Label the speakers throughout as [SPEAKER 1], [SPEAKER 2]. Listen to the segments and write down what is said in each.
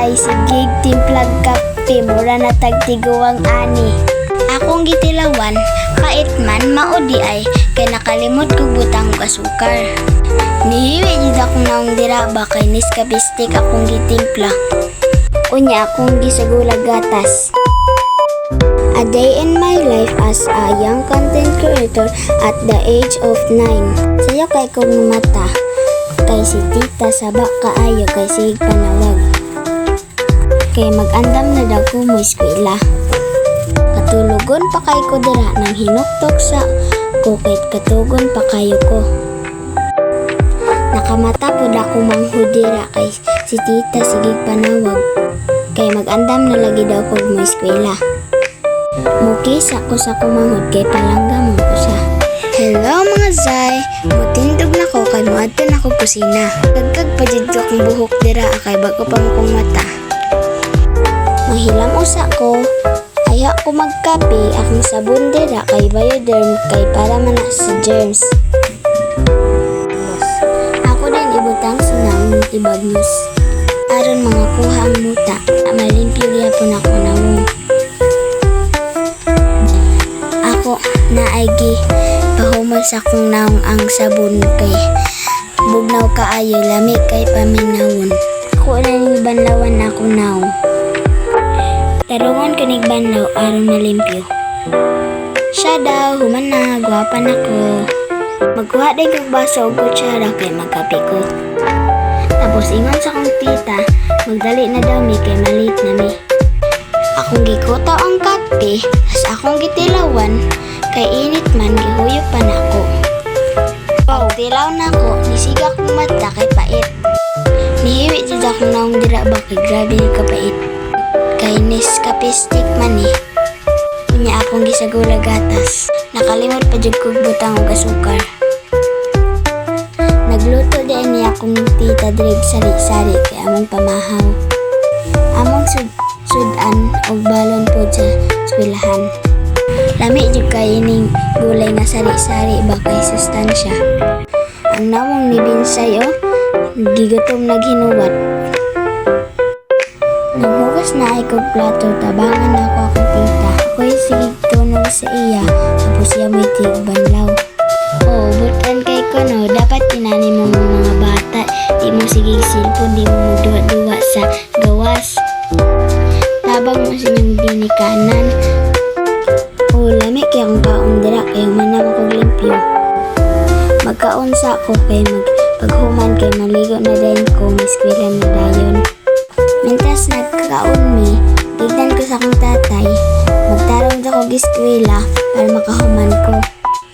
[SPEAKER 1] guys, gig timplag kape mura na tagtiguang ani. Akong gitilawan, kait man maudi ay kay nakalimot ko butang og asukar. Nihiwi jud akong naong dira ba kay Nescafe stick akong gitimpla. Unya akong gisagula gatas. A day in my life as a young content creator at the age of 9. Sayo kay kong mata, kay si tita saba kaayo kay sig panawag. Kay mag-andam na daw ko mo eskwela. Katulugon pa kay ko dira nang hinuktok sa kukit katugon pa kayo ko. Nakamata po da ko manghudira kay si tita sigig panawag. Kay mag-andam na lagi daw ko mo eskwela. Mukis ako sa kumanghod kay palangga mo ko siya. Hello mga Zay! Mutindog na ko kay muadto na ko kusina. Gagkag pa jud ko akong buhok dira kay bago pa mo kong mata. Mahilam usa ko. Kaya ko magkape akong sabon dira kay Bioderm kay para man sa germs. Ako din ibutang sinang ibagnos. Aron mga kuha ang muta. Malimpyo gyapon ako nawong. Naagi pahumol sa kong naong ang sabon kay bugnaw kaayo lami kay paminawon. Ako na ning banlawan na akong naong. Tarungan kanig banlaw aron malimpyo. Siya daw human na gwapan ako. Magkuha din kong baso o kutsara kay magkape ko. Tapos ingon sa kong tita magdali na daw mi kay malit na mi. Akong gikutaw ang kape tas akong gitilawan. Kay init man, gihuyop pa na ako. Pagtilaw na ako, nisiga kong mata kay pait. Nihiwi dyan akong naong dira ba kay grabe ni kapait. Kay Nescafe stick man eh. Kunya akong gisagula gatas. Nakalimot pa dyan kong butang og asukar. Nagluto din niya akong tita dirig sari-sari kay among pamahaw. Among sudan og balon po sa eskwelahan. Lami jud kay ining gulay nga sari-sari ba kay sustansya. Ang namong ni Binsay gigatom naghinuwat. Naghugas na ay kog plato tabangan na ako akong tita. Ako'y sigig tunog sa iya tapos siya may tigbanlaw. Butan kay ko no, dapat tinani mo mga bata. Di mo sigig silpon, di mo magduwa-duwa sa gawas. Tabang mo sa inyong dinikanan. Lami kay ang kaon dira kay manam ko limpyo. Magkaunsa ko kay paghuman kay maligo na dayon ko eskwela na dayon. Mintas nagkaon mi, tignan ko sa akong tatay. Magtarong ako og eskwela para makahuman ko.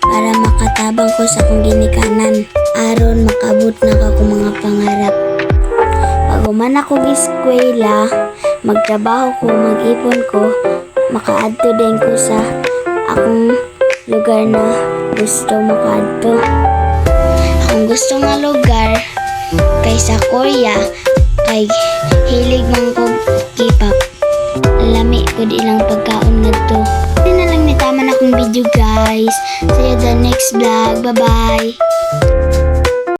[SPEAKER 1] Para makatabang ko sa akong ginikanan. Aron makabot na ako mga pangarap. Pag human ako og eskwela, magtrabaho ko, mag-ipon ko, makaadto din ko sa akong lugar na gusto makaadto. Akong gusto nga lugar kay sa Korea kay hilig man ko K-pop. Lami ko di lang pagkaon ngadto. Di na lang nitaman akong video guys. See you the next vlog. Bye bye.